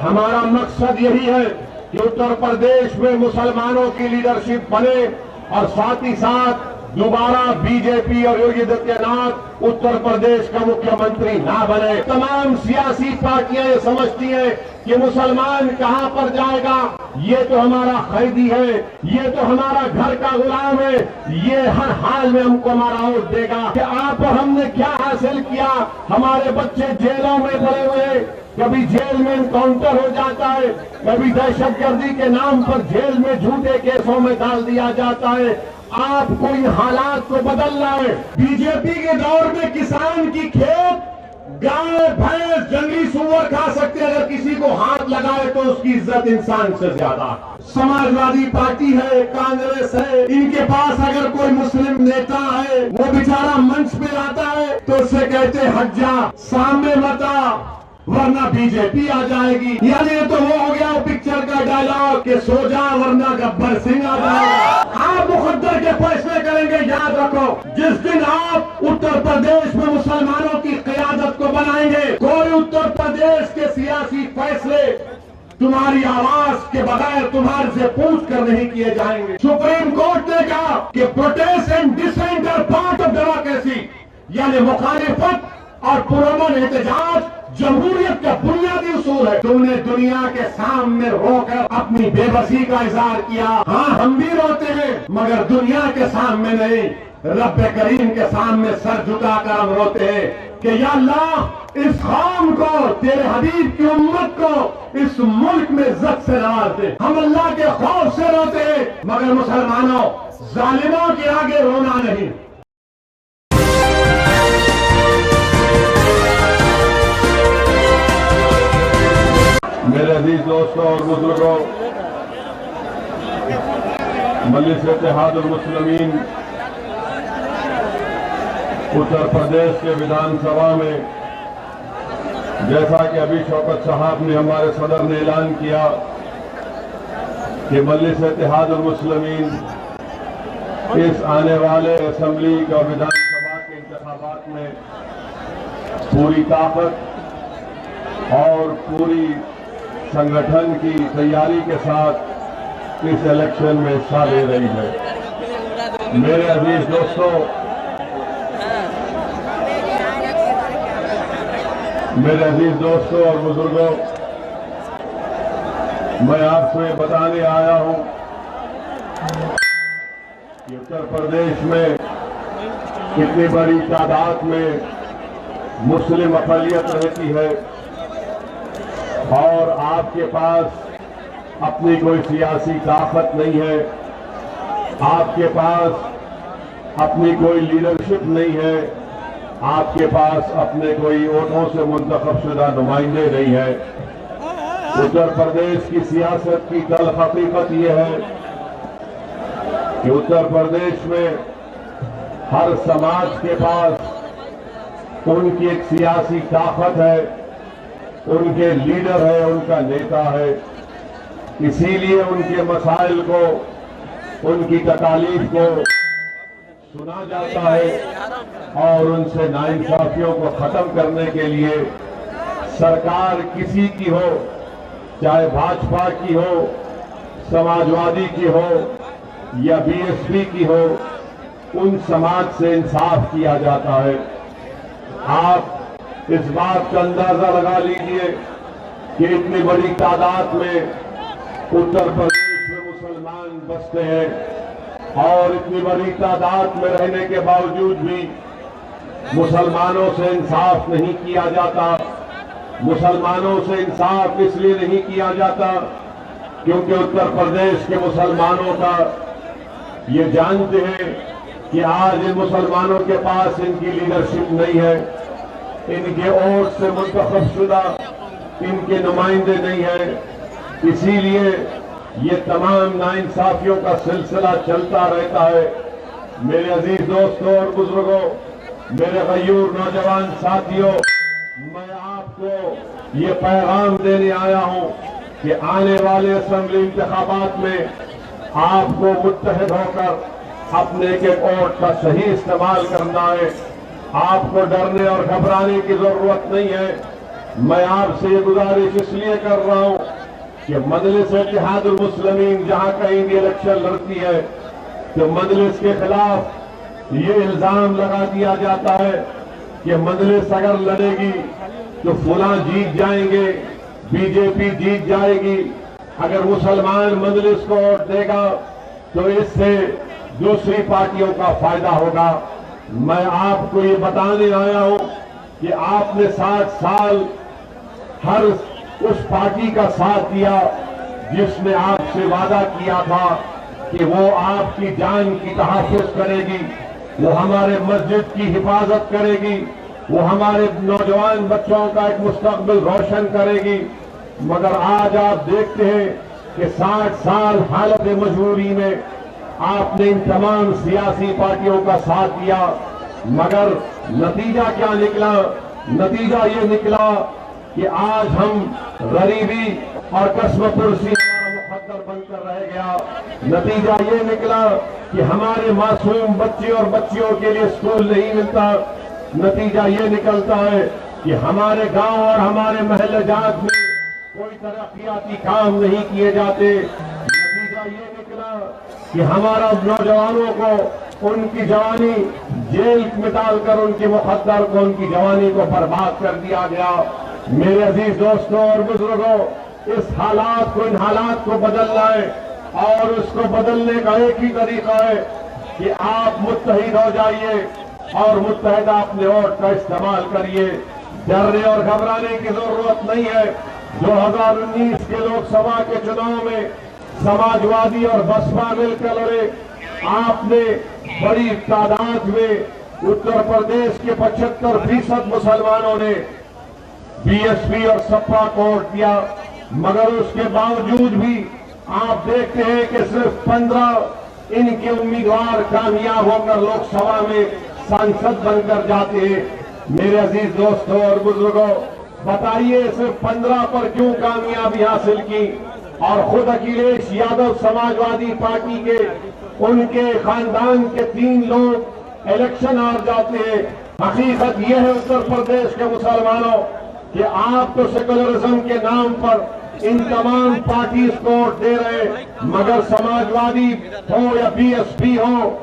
हमारा मकसद यही है कि उत्तर प्रदेश में मुसलमानों की लीडरशिप बने और साथ ही साथ दोबारा बीजेपी और योगी आदित्यनाथ उत्तर प्रदेश का मुख्यमंत्री ना बने। तमाम सियासी पार्टियां ये समझती हैं कि मुसलमान कहां पर जाएगा, ये तो हमारा कैदी है, ये तो हमारा घर का गुलाम है, ये हर हाल में हमको हमारा वोट देगा। कि आप और हमने क्या हासिल किया? हमारे बच्चे जेलों में पड़े हुए, कभी जेल में एनकाउंटर हो जाता है, कभी दहशतगर्दी के नाम पर जेल में झूठे केसों में डाल दिया जाता है। आपको इन हालात को बदलना है। बीजेपी के दौर में किसान की खेत गाय भैंस जंगली सुअर खा सकते, अगर किसी को हाथ लगाए तो उसकी इज्जत इंसान से ज्यादा। समाजवादी पार्टी है, कांग्रेस है, इनके पास अगर कोई मुस्लिम नेता है, वो बेचारा मंच पे आता है तो उससे कहते हट जा, सामने मत आ, वरना बीजेपी आ जाएगी। यानी तो वो हो गया पिक्चर का डायलॉग कि सो जा वरना गब्बर सिंह आ जाएगा। आप मुकद्दर के फैसले करेंगे, याद रखो। जिस दिन आप उत्तर प्रदेश में मुसलमानों की क़यादत को बनाएंगे, कोई उत्तर प्रदेश के सियासी फैसले तुम्हारी आवाज के बगैर तुम्हारे से पूछ कर नहीं किए जाएंगे। सुप्रीम कोर्ट ने कहा कि protest and dissent are part of democracy, यानी मुखालिफत और पुरअमन एहतजाज जमहूरियत का बुनियादी उसूल है। तुमने दुनिया के सामने रोकर अपनी बेबसी का इजहार किया। हाँ, हम भी रोते हैं, मगर दुनिया के सामने नहीं, रब करीम के सामने सर झुकाकर हम रोते हैं कि या अल्लाह इस कौम को, तेरे हबीब की उम्मत को इस मुल्क में इज्जत से नवाज दे। हम अल्लाह के खौफ से रोते हैं, मगर मुसलमानों जालिमों के आगे रोना नहीं। मेरे अजीज दोस्तों और बुजुर्गों, मजलिस इत्तेहादुल मुस्लिमीन उत्तर प्रदेश के विधानसभा में, जैसा कि अभी शौकत साहब ने, हमारे सदर ने ऐलान किया कि मजलिस इत्तेहादुल मुस्लिमीन इस आने वाले असेंबली और विधानसभा के इंतखाबात में पूरी ताकत और पूरी संगठन की तैयारी के साथ इस इलेक्शन में हिस्सा ले रही है। मेरे अजीज दोस्तों, मेरे अजीज दोस्तों और बुजुर्गों, मैं आपसे बताने आया हूं कि उत्तर प्रदेश में कितनी बड़ी तादाद में मुस्लिम अक़लियत रहती है और आपके पास अपनी कोई सियासी ताकत नहीं है, आपके पास अपनी कोई लीडरशिप नहीं है, आपके पास अपने कोई वोटों से मुंतखब शुदा नुमाइंदे नहीं है। उत्तर प्रदेश की सियासत की तल्ख हकीकत यह है कि उत्तर प्रदेश में हर समाज के पास उनकी एक सियासी ताकत है, उनके लीडर है, उनका नेता है। इसीलिए उनके मसाइल को, उनकी तकालीफ को सुना जाता है और उनसे नाइंसाफियों को खत्म करने के लिए सरकार किसी की हो, चाहे भाजपा की हो, समाजवादी की हो या बीएसपी की हो, उन समाज से इंसाफ किया जाता है। आप इस बात का अंदाजा लगा लीजिए कि इतनी बड़ी तादाद में उत्तर प्रदेश में मुसलमान बसते हैं और इतनी बड़ी तादाद में रहने के बावजूद भी मुसलमानों से इंसाफ नहीं किया जाता। मुसलमानों से इंसाफ इसलिए नहीं किया जाता क्योंकि उत्तर प्रदेश के मुसलमानों का ये जानते हैं कि आज इन मुसलमानों के पास इनकी लीडरशिप नहीं है, इनके वोट से मुंतखब शुदा इनके नुमाइंदे नहीं है। इसीलिए ये तमाम नाइंसाफियों का सिलसिला चलता रहता है। मेरे अजीज दोस्तों और बुजुर्गों, मेरे गयूर नौजवान साथियों, मैं आपको ये पैगाम देने आया हूं कि आने वाले असेंबली इंतखाबात में आपको मुत्तहिद होकर अपने के वोट का सही इस्तेमाल करना है। आपको डरने और घबराने की जरूरत नहीं है। मैं आपसे ये गुजारिश इसलिए कर रहा हूं कि मजलिस इत्तेहादुल मुस्लिमीन जहां कहीं भी इलेक्शन लड़ती है तो मजलिस के खिलाफ ये इल्जाम लगा दिया जाता है कि मजलिस अगर लड़ेगी तो फुला जीत जाएंगे, बीजेपी जीत जाएगी। अगर मुसलमान मजलिस को वोट देगा तो इससे दूसरी पार्टियों का फायदा होगा। मैं आपको ये बताने आया हूं कि आपने 60 साल हर उस पार्टी का साथ दिया जिसने आपसे वादा किया था कि वो आपकी जान की तहफ़्फ़ुज़ करेगी, वो हमारे मस्जिद की हिफाजत करेगी, वो हमारे नौजवान बच्चों का एक मुस्तकबिल रोशन करेगी। मगर आज आप देखते हैं कि 60 साल हालत मजबूरी में आपने इन तमाम सियासी पार्टियों का साथ दिया, मगर नतीजा क्या निकला? नतीजा ये निकला कि आज हम गरीबी और कसमपुरसी हमारा मुकद्दर बनकर रह गया। नतीजा ये निकला कि हमारे मासूम बच्चे और बच्चियों के लिए स्कूल नहीं मिलता। नतीजा ये निकलता है कि हमारे गांव और हमारे महल्ले जात में कोई तरक्याती काम नहीं किए जाते। नतीजा ये निकला कि हमारा नौजवानों को उनकी जवानी जेल में डालकर उनके मुकद्दर को, उनकी जवानी को बर्बाद कर दिया गया। मेरे अजीज दोस्तों और बुजुर्गों, इस हालात को, इन हालात को बदलना है और उसको बदलने का एक ही तरीका है कि आप मुत्तहिद हो जाइए और मुत्तहिदा अपने वोट का इस्तेमाल करिए। डरने और घबराने की जरूरत नहीं है। 2019 के लोकसभा के चुनाव में समाजवादी और बसपा मिलकर लड़े। आपने बड़ी तादाद में उत्तर प्रदेश के 75% मुसलमानों ने बीएसपी और सपा को वोट दिया, मगर उसके बावजूद भी आप देखते हैं कि सिर्फ 15 इनके उम्मीदवार कामयाब होकर लोकसभा में सांसद बनकर जाते हैं। मेरे अजीज दोस्तों और बुजुर्गों, बताइए सिर्फ 15 पर क्यों कामयाबी हासिल की? और खुद अखिलेश यादव समाजवादी पार्टी के, उनके खानदान के 3 लोग इलेक्शन हार जाते हैं। हकीकत यह है उत्तर प्रदेश के मुसलमानों कि आप तो सेकुलरिज्म के नाम पर इन तमाम पार्टीज को वोट दे रहे, मगर समाजवादी हो या बीएसपी हो,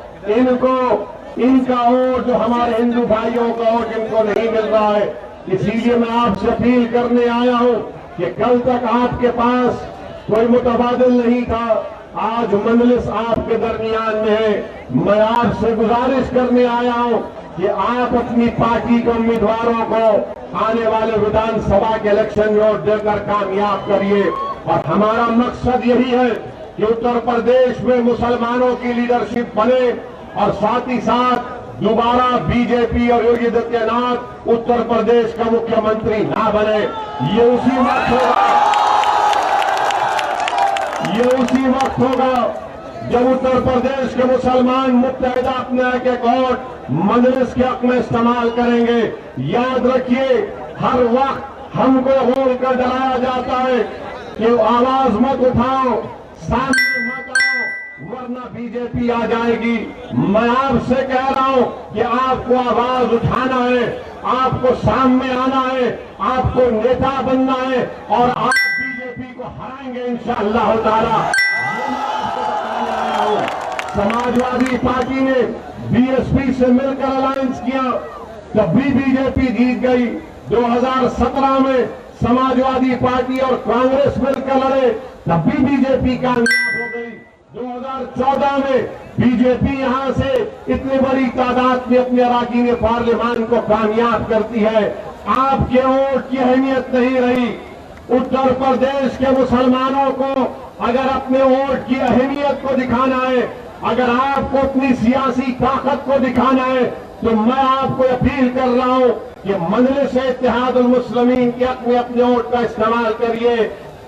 इनका वोट जो हमारे हिंदू भाइयों का वोट इनको नहीं मिल रहा है। इसीलिए मैं आपसे अपील करने आया हूं कि कल तक आपके पास कोई मुतबादिल नहीं था, आज मजलिस आपके दरमियान में है। मैं आपसे गुजारिश करने आया हूं कि आप अपनी पार्टी के उम्मीदवारों को आने वाले विधानसभा के इलेक्शन में वोट देकर कामयाब करिए। और हमारा मकसद यही है कि उत्तर प्रदेश में मुसलमानों की लीडरशिप बने और साथ ही साथ दोबारा बीजेपी और योगी आदित्यनाथ उत्तर प्रदेश का मुख्यमंत्री ना बने। ये उसी वक्त होगा जब उत्तर प्रदेश के मुसलमान मुत्तहिदा अपने एक वोट मजलिस के हक में इस्तेमाल करेंगे। याद रखिए, हर वक्त हमको बोलकर डराया जाता है कि आवाज मत उठाओ, सामने मत आओ, वरना बीजेपी आ जाएगी। मैं आपसे कह रहा हूं कि आपको आवाज उठाना है, आपको सामने आना है, आपको नेता बनना है और आप बीजेपी को हराएंगे इंशाअल्लाह ताला। समाजवादी पार्टी ने बीएसपी से मिलकर अलायंस किया, तब भी बीजेपी जीत गई। 2017 में समाजवादी पार्टी और कांग्रेस मिलकर लड़े, तब भी बीजेपी कामयाब हो गई। 2014 में बीजेपी यहां से इतनी बड़ी तादाद में अपने अराकीन पार्लियामान को कामयाब करती है। आपके वोट की अहमियत नहीं रही। उत्तर प्रदेश के मुसलमानों को अगर अपने वोट की अहमियत को दिखाना है, अगर आपको अपनी सियासी ताकत को दिखाना है, तो मैं आपको अपील कर रहा हूं कि मजलिस इत्तेहादुल मुस्लिमीन के हक में अपने वोट का इस्तेमाल करिए।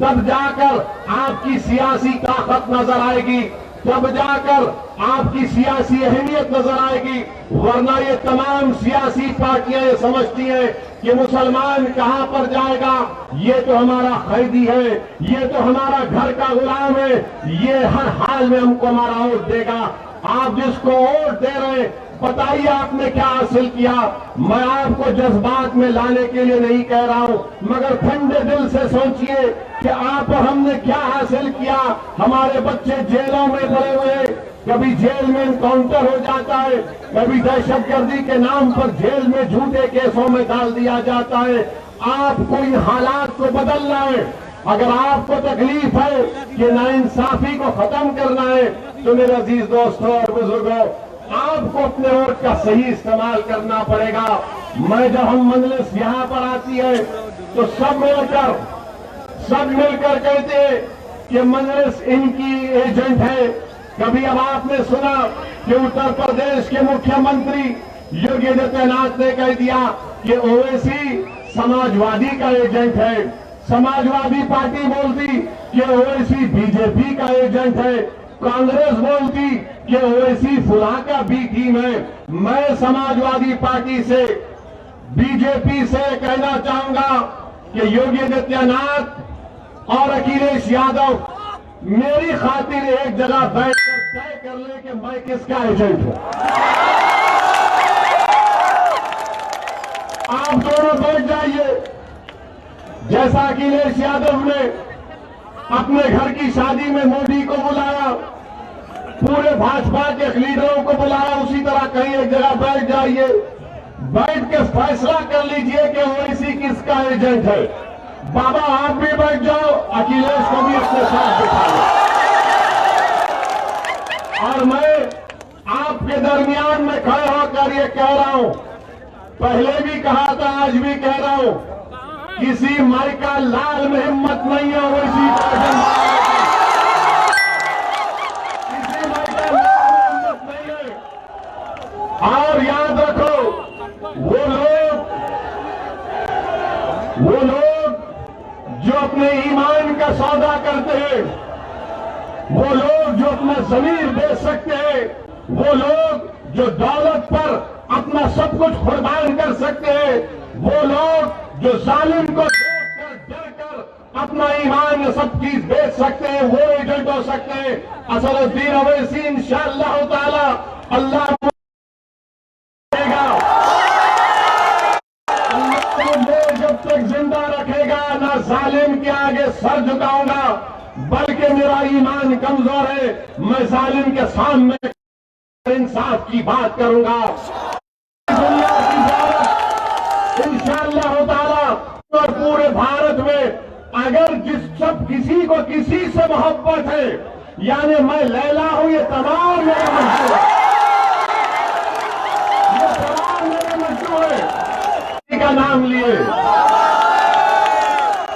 तब जाकर आपकी सियासी ताकत नजर आएगी, तब जाकर आपकी सियासी अहमियत नजर आएगी। वरना ये तमाम सियासी पार्टियां ये समझती हैं कि मुसलमान कहां पर जाएगा, ये तो हमारा खैदी है, ये तो हमारा घर का गुलाम है, ये हर हाल में हमको हमारा वोट देगा। आप जिसको वोट दे रहे हैं बताइए आपने क्या हासिल किया। मैं आपको जज्बात में लाने के लिए नहीं कह रहा हूं, मगर ठंडे दिल से सोचिए कि आप और हमने क्या हासिल किया। हमारे बच्चे जेलों में पड़े हुए, कभी जेल में इनकाउंटर हो जाता है, कभी दहशतगर्दी के नाम पर जेल में झूठे केसों में डाल दिया जाता है। आपको इन हालात को बदलना है। अगर आपको तकलीफ है कि नाइंसाफी को खत्म करना है, तो मेरे अजीज दोस्तों और बुजुर्गों, आपको अपने वोट का सही इस्तेमाल करना पड़ेगा। मैं जब हम मजलिस यहां पर आती है तो सब मिलकर कहते हैं कि मजलिस इनकी एजेंट है। कभी अब आपने सुना कि उत्तर प्रदेश के मुख्यमंत्री योगी आदित्यनाथ ने कह दिया कि ओवैसी समाजवादी का एजेंट है। समाजवादी पार्टी बोलती कि ओवैसी बीजेपी का एजेंट है। कांग्रेस बोलती कि ओवैसी फुला का बी टीम है। मैं समाजवादी पार्टी से, बीजेपी से कहना चाहूंगा कि योगी आदित्यनाथ और अखिलेश यादव मेरी खातिर एक जगह बैठकर तय कर ले कि मैं किसका एजेंट हूं। आप दोनों बैठ जाइए। जैसा अखिलेश यादव ने अपने घर की शादी में मोदी को बुलाया, पूरे भाजपा के लीडरों को बुलाया, उसी तरह कहीं एक जगह बैठ जाइए, बैठ के फैसला कर लीजिए कि ओवैसी किसका एजेंट है। बाबा आप भी बैठ जाओ, अखिलेश को भी अपने साथ बिठा लो। और मैं आपके दरमियान में खड़े होकर ये कह रहा हूं, पहले भी कहा था, आज भी कह रहा हूं, किसी माइका लाल में हिम्मत नहीं है ओवैसी का एजेंट। किसी माइका लाल में हिम्मत नहीं है। और याद रखो, वो लोग जो अपने ईमान का सौदा करते हैं, वो लोग जो अपना जमीर बेच सकते हैं, वो लोग जो दौलत पर अपना सब कुछ कुर्बान कर सकते हैं, वो लोग जो जालिम को देखकर डरकर अपना ईमान सब चीज बेच सकते हैं, वो एजेंट हो सकते हैं। असदुद्दीन ओवैसी इंशाअल्लाह ताला अल्लाह जब तक जिंदा रखेगा, ना जालिम के आगे सर झुकाऊंगा, बल्कि मेरा ईमान कमजोर है, मैं जालिम के सामने इंसाफ की बात करूंगा। दुनिया की बात इंशाअल्लाह ताला, और पूरे भारत में अगर किसी को किसी से मोहब्बत है, यानी मैं लैला हूं, ये तमाम मेरे मजदूर है, ये तमाम मेरे मजदूर है। किसी का नाम लिए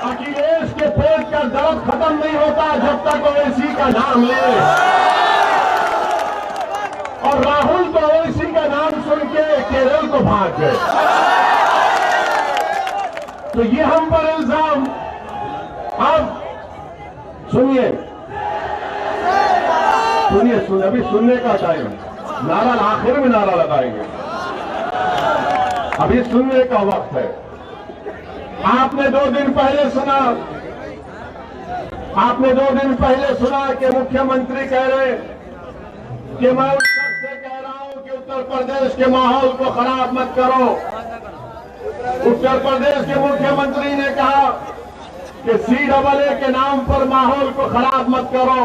अखिलेश के पेट का दर्द खत्म नहीं होता जब तक ओवैसी का नाम ले। और राहुल तो ओवैसी का नाम सुन के केरल को भाग गए। तो ये हम पर इल्जाम। अब सुनिए, अभी सुनने का टाइम, नारा आखिर में नारा लगाएंगे, अभी सुनने का वक्त है। आपने 2 दिन पहले सुना कि मुख्यमंत्री कह रहे कि मैं उस शख्स से कह रहा हूं कि उत्तर प्रदेश के माहौल को खराब मत करो। उत्तर प्रदेश के मुख्यमंत्री ने कहा कि CAA के नाम पर माहौल को खराब मत करो।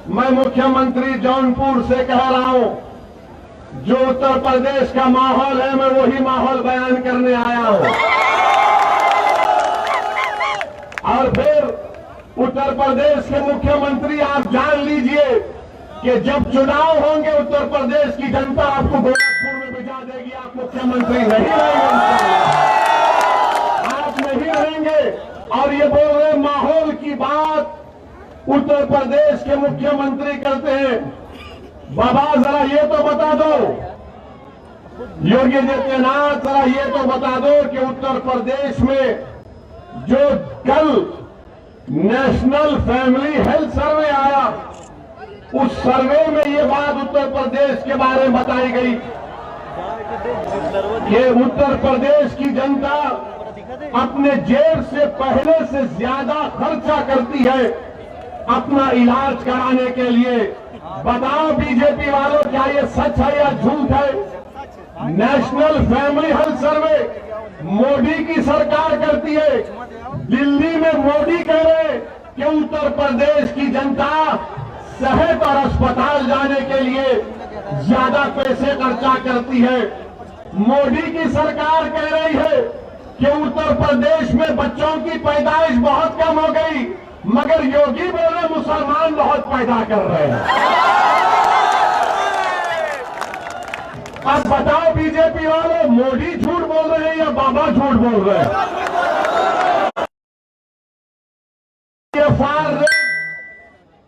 मैं मुख्यमंत्री जौनपुर से कह रहा हूं, जो उत्तर प्रदेश का माहौल है, मैं वही माहौल बयान करने आया हूं। और फिर उत्तर प्रदेश के मुख्यमंत्री, आप जान लीजिए कि जब चुनाव होंगे उत्तर प्रदेश की जनता आपको गोरखपुर में भिजा देगी, आप मुख्यमंत्री नहीं रहेंगे, आप नहीं रहेंगे। और ये बोल रहे माहौल की बात उत्तर प्रदेश के मुख्यमंत्री करते हैं। बाबा जरा ये तो बता दो, योगी आदित्यनाथ जरा ये तो बता दो कि उत्तर प्रदेश में जो कल नेशनल फैमिली हेल्थ सर्वे आया, उस सर्वे में ये बात उत्तर प्रदेश के बारे में बताई गई कि उत्तर प्रदेश की जनता अपने जेब से पहले से ज्यादा खर्चा करती है अपना इलाज कराने के लिए। बताओ बीजेपी वालों, क्या ये सच है या झूठ है? National family health survey Modi की सरकार करती है। दिल्ली में मोदी कह रहे कि उत्तर प्रदेश की जनता सेहत और अस्पताल जाने के लिए ज्यादा पैसे खर्चा करती है। मोदी की सरकार कह रही है कि उत्तर प्रदेश में बच्चों की पैदाइश बहुत कम हो गई, मगर योगी बोले मुसलमान बहुत पैदा कर रहे हैं। अब बताओ बीजेपी वाले, मोदी झूठ बोल रहे हैं या बाबा झूठ बोल रहे हैं?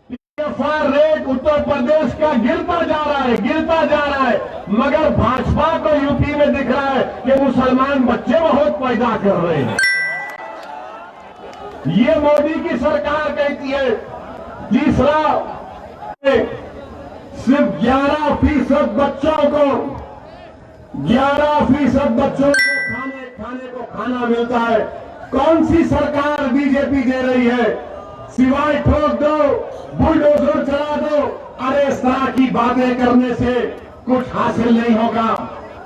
पीएफआर रेट उत्तर प्रदेश का गिरता जा रहा है, मगर भाजपा को यूपी में दिख रहा है कि मुसलमान बच्चे बहुत पैदा कर रहे हैं। ये मोदी की सरकार कहती है। तीसरा, सिर्फ 11% बच्चों को खाने को खाना मिलता है। कौन सी सरकार बीजेपी दे रही है? सिवाय ठोक दो, बुलडोजर चला दो, अरे इस तरह की बातें करने से कुछ हासिल नहीं होगा।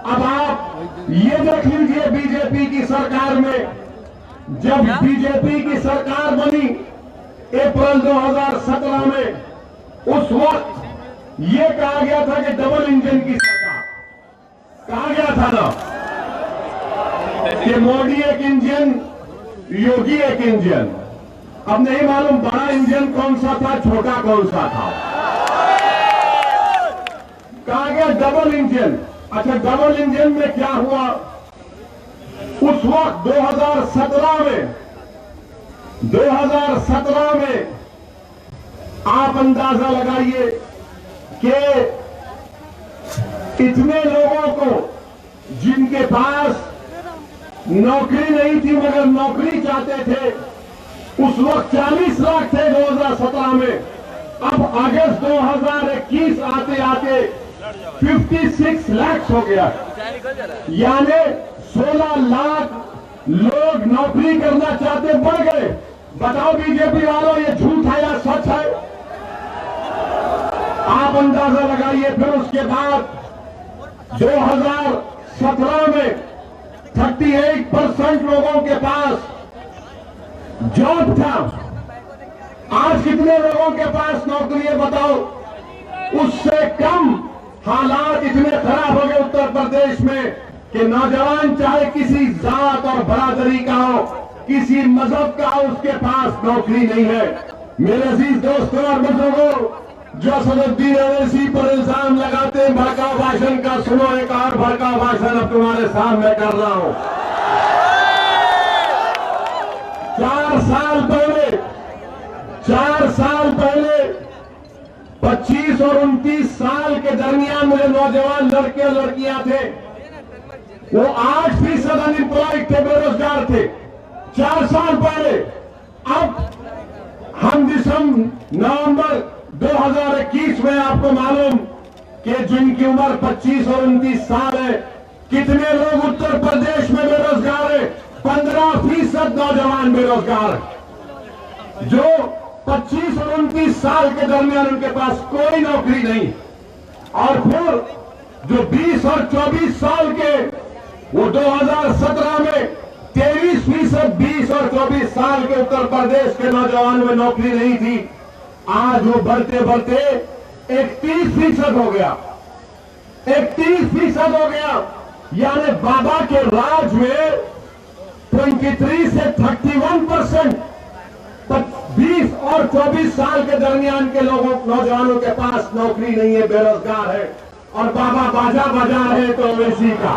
अब आप ये देख लीजिए, बीजेपी की सरकार में, जब बीजेपी की सरकार बनी अप्रैल 2017 में, उस वक्त ये कहा गया था कि डबल इंजन की सरकार, कहा गया था ना कि मोदी एक इंजन, योगी एक इंजन। अब नहीं मालूम बड़ा इंजन कौन सा था, छोटा कौन सा था। कहा गया डबल इंजन। अच्छा, डबल इंजन में क्या हुआ? उस वक्त 2017 में आप अंदाजा लगाइए कि इतने लोगों को जिनके पास नौकरी नहीं थी मगर नौकरी चाहते थे, उस वक्त 40 लाख थे 2017 में। अब अगस्त 2021 आते आते 56 लाख हो गया, यानी 16 लाख लोग नौकरी करना चाहते बढ़ गए। बताओ बीजेपी वालों, ये झूठ है या सच है? आप अंदाजा लगाइए। फिर उसके बाद 2017 में 38% लोगों के पास जॉब था। आज कितने लोगों के पास नौकरी है बताओ? उससे कम। हालात इतने खराब हो गए उत्तर प्रदेश में कि नौजवान चाहे किसी जात और बरादरी का हो, किसी मजहब का हो, उसके पास नौकरी नहीं है। मेरे अजीज दोस्तों और बुजुर्गों, जो असदुद्दीन ओवैसी पर इल्जाम लगाते हैं भड़काऊ भाषण का, सुनो एक और भड़काऊ भाषण अब तुम्हारे सामने कर रहा हूं। 4 साल पहले 25 और 29 साल के दरमियान मुझे नौजवान लड़के और लड़कियां थे, वो 8% अनएम्प्लॉयड थे, बेरोजगार थे 4 साल पहले। अब हम नवंबर 2021 में आपको मालूम कि जिनकी उम्र 25 और 29 साल है, कितने लोग उत्तर प्रदेश में बेरोजगार है? 15% नौजवान बेरोजगार, जो 25 और 29 साल के दरमियान उनके पास कोई नौकरी नहीं। और फिर जो 20 और 24 साल के, वो 2017 में 23%, 20 और 24 साल के उत्तर प्रदेश के नौजवान में नौकरी नहीं थी। आज वो बढ़ते बढ़ते 31% हो गया, 31% हो गया। यानी बाबा के राज में 23 से 31%, 20 और 24 साल के दरमियान के लोगों, नौजवानों के पास नौकरी नहीं है, बेरोजगार है। और बाबा बाजा बजा रहे तो ओवैसी का।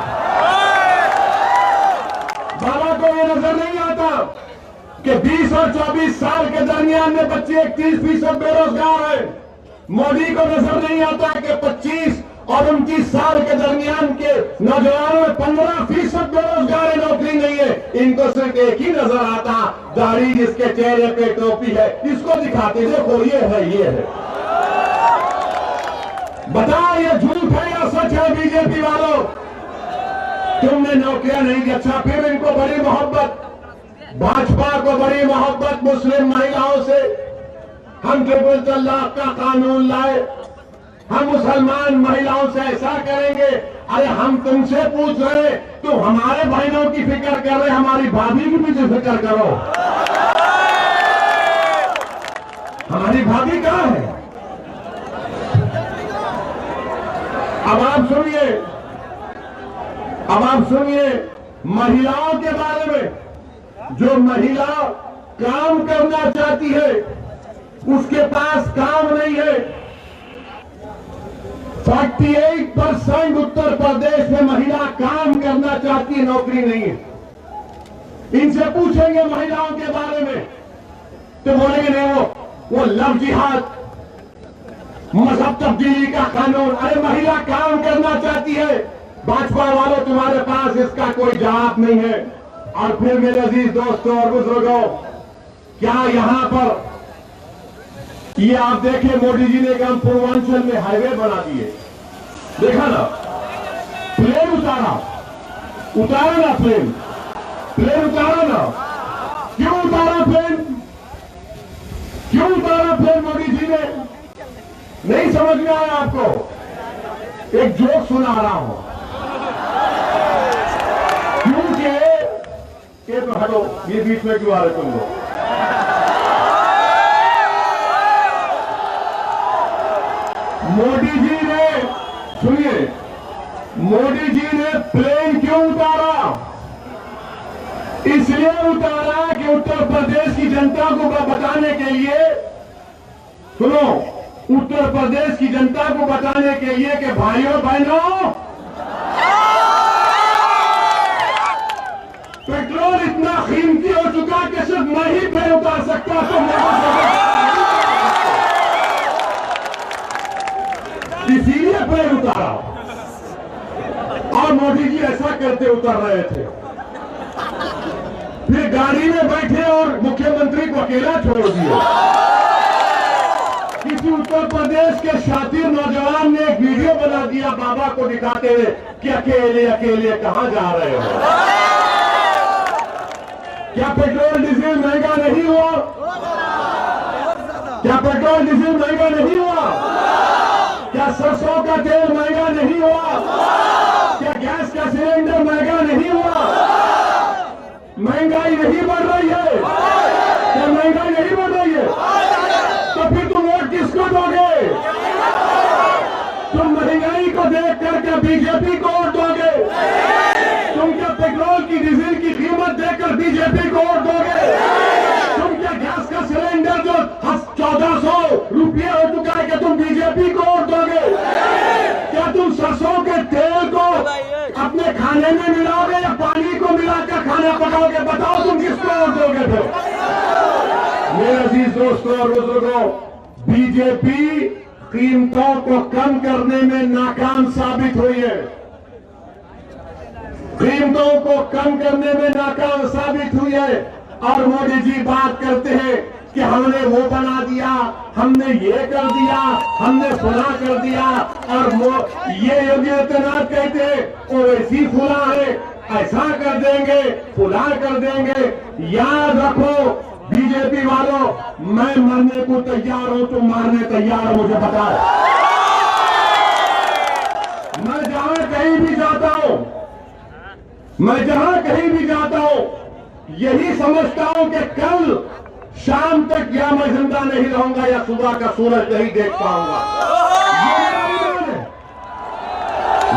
बाबा को ये नजर नहीं आता कि 20 और 24 साल के दरमियान में बच्चे 31% बेरोजगार है। मोदी को नजर नहीं आता कि 25 और 29 साल के दरमियान के नौजवानों में 15% बेरोजगार है, नौकरी नहीं है। इनको सिर्फ एक ही नजर आता, दाढ़ी जिसके चेहरे पे टोपी है, इसको दिखाते देखो ये है। बताओ ये झूठ है या सच है? बीजेपी वालों, तुमने नौकरियां नहीं दी। अच्छा, फिर इनको बड़ी मोहब्बत, भाजपा को बड़ी मोहब्बत मुस्लिम महिलाओं से, हम ट्रिपल तलाक का कानून लाए, हम मुसलमान महिलाओं से ऐसा करेंगे। अरे हम तुमसे पूछ रहे, तुम हमारे बहनों की फिक्र कर रहे, हमारी भाभी की भी तो फिक्र करो। हमारी भाभी कहां है? अब आप सुनिए महिलाओं के बारे में। जो महिला काम करना चाहती है उसके पास काम नहीं है। 48% उत्तर प्रदेश में महिला काम करना चाहती है, नौकरी नहीं है। इनसे पूछेंगे महिलाओं के बारे में तो बोलेंगे नहीं, वो लव जिहाद, मजहब तब्दीली का कानून। अरे महिला काम करना चाहती है, भाजपा वालों तुम्हारे पास इसका कोई जवाब नहीं है। और फिर मेरे अजीज दोस्तों और बुजुर्गों, क्या यहां पर ये आप देखें, मोदी जी ने काम पूर्वांचल में हाईवे बना दिए, देखा ना? प्लेन उतारा ना, प्लेन उतारा ना। क्यों उतारा प्लेन? क्यों उतारा प्लेन मोदी जी ने? नहीं समझ में आया आपको? एक जोक सुना रहा हूं। क्योंकि ये तो हटो, ये बीच में क्यों आ रहे तुम लोग? मोदी जी ने, सुनिए, मोदी जी ने प्लेन क्यों उतारा? इसलिए उतारा कि उत्तर प्रदेश की जनता को बताने के लिए, सुनो, उत्तर प्रदेश की जनता को बताने के लिए कि भाइयों बहनों, पेट्रोल इतना कीमती हो चुका कि सिर्फ मैं ही प्लेन उतार सकता, तो इसीलिए प्लेन उतारा। और मोदी जी ऐसा करते उतर रहे थे, फिर गाड़ी में बैठे और मुख्यमंत्री को अकेला छोड़ दिया। किसी उत्तर प्रदेश के शातिर नौजवान ने एक वीडियो बना दिया बाबा को दिखाते हुए कि अकेले अकेले कहां जा रहे हो। क्या पेट्रोल डीजल महंगा नहीं हुआ? क्या पेट्रोल डीजल महंगा नहीं हुआ? क्या सरसों का तेल महंगा नहीं हुआ? क्या गैस का सिलेंडर महंगा नहीं हुआ? महंगाई नहीं बढ़ रही है? क्या महंगाई नहीं बढ़ रही है? तो फिर तुम वोट किसको दोगे? तुम महंगाई को देख करके बीजेपी को वोट दोगे? तुम क्या पेट्रोल की डीजल की कीमत देखकर बीजेपी को वोट दोगे? तुम क्या गैस का सिलेंडर जो 1400 रुपये हो चुका है कि तुम बीजेपी को वोट दोगे? क्या तुम सरसों के तेल को अपने खाने में मिलाओगे या पानी को मिलाकर खाना पकाओगे? बताओ तुम किसको वोट दोगे? फिर मेरे अजीज दोस्तों और बुजुर्गों, बीजेपी कीमतों को कम करने में नाकाम साबित हुई है। कीमतों को कम करने में नाकाम साबित हुई है। और मोदी जी बात करते हैं कि हमने वो बना दिया, हमने ये कर दिया, हमने फुला कर दिया। और ये योगी आदित्यनाथ कहते हैं वो ऐसी फुला है, ऐसा कर देंगे, फुला कर देंगे। याद रखो बीजेपी वालों, मैं मरने को तैयार हूं, तुम मारने तैयार हो, मुझे पता है। मैं जहां कहीं भी जाता हूं, मैं जहां कहीं भी जाता हूं, यही समझता हूं कि कल शाम तक या मैं जिंदा नहीं रहूंगा या सुबह का सूरज नहीं देख पाऊंगा।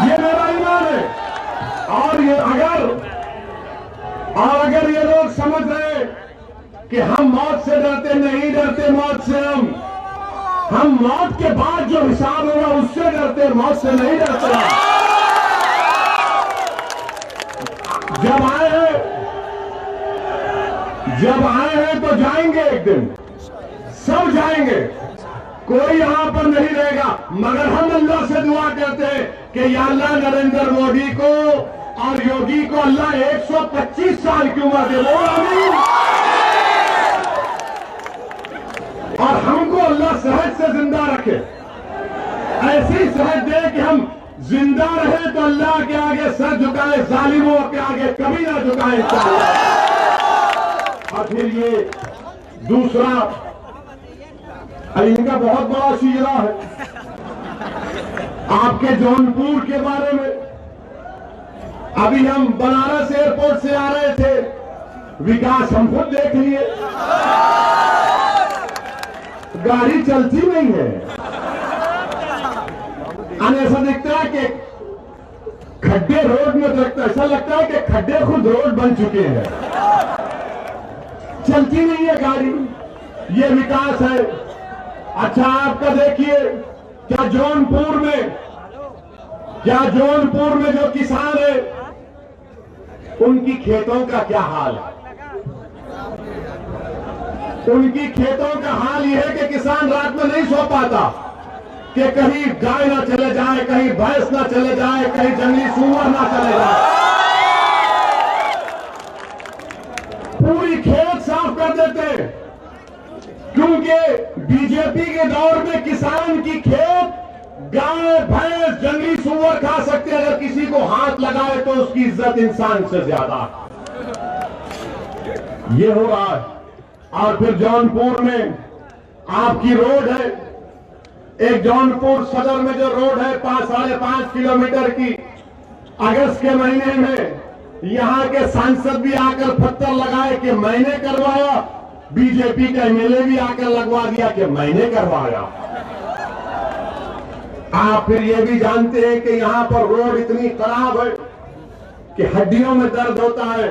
ये मेरा ईमान है। और अगर ये लोग समझ रहे कि हम मौत से डरते, नहीं डरते मौत से। हम मौत के बाद जो हिसाब होगा उससे डरते, मौत से नहीं डरते। जब आए हैं तो जाएंगे, एक दिन सब जाएंगे, कोई यहां पर नहीं रहेगा। मगर हम अल्लाह से दुआ करते हैं कि या अल्लाह नरेंद्र मोदी को और योगी को अल्लाह 125 साल की उम्र दे, बोल आमीन। और हमको अल्लाह सेहत से जिंदा रखे, ऐसी सेहत दे कि हम जिंदा रहे तो अल्लाह के आगे सर झुकाए, जालिमों के आगे कभी ना झुकाए। और फिर ये दूसरा इनका बहुत बड़ा शीरा है आपके जौनपुर के बारे में। अभी हम बनारस एयरपोर्ट से आ रहे थे, विकास हम खुद देख लिए, गाड़ी चलती नहीं है। ऐसा दिखता है कि खड्डे रोड में लगता, ऐसा लगता है कि खड्डे खुद रोड बन चुके हैं, चलती नहीं है गाड़ी। ये विकास है। अच्छा आपका देखिए, क्या जौनपुर में जो किसान है उनकी खेतों का क्या हाल है? उनकी खेतों का हाल यह है कि किसान रात में नहीं सो पाता कि कहीं गाय ना चले जाए, कहीं भैंस ना चले जाए, कहीं जंगली सूअर ना चले जाए। पूरी खेत साफ कर देते हैं, क्योंकि बीजेपी के दौर में किसान की खेत गाय भैंस जंगली सूअर खा सकते हैं, अगर किसी को हाथ लगाए तो उसकी इज्जत इंसान से ज्यादा। ये हो रहा है। और फिर जौनपुर में आपकी रोड है, एक जौनपुर सदर में जो रोड है 5-5.5 किलोमीटर की, अगस्त के महीने में यहां के सांसद भी आकर पत्थर लगाए कि मैंने करवाया, बीजेपी का एमएलए भी आकर लगवा दिया कि मैंने करवाया। आप फिर ये भी जानते हैं कि यहां पर रोड इतनी खराब है कि हड्डियों में दर्द होता है,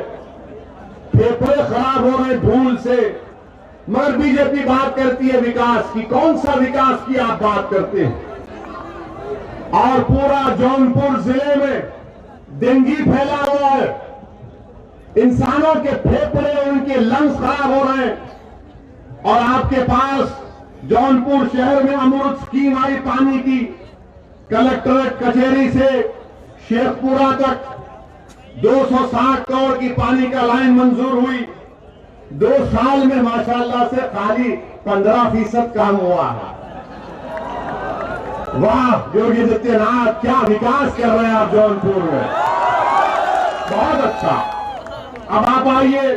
फेफड़े खराब हो रहे धूल से, मगर बीजेपी बात करती है विकास की। कौन सा विकास की आप बात करते हैं? और पूरा जौनपुर जिले में डेंगू फैला हुआ है, इंसानों के फेफड़े उनके लंग्स खराब हो रहे हैं। और आपके पास जौनपुर शहर में अमृत स्कीम आई पानी की, कलेक्ट्रेट कचहरी से शेखपुरा तक 260 करोड़ की पानी का लाइन मंजूर हुई। 2 साल में माशाल्लाह से खाली 15% काम हुआ है। वाह योगी आदित्यनाथ, क्या विकास कर रहे हैं आप जौनपुर में, बहुत अच्छा। अब आप आइए,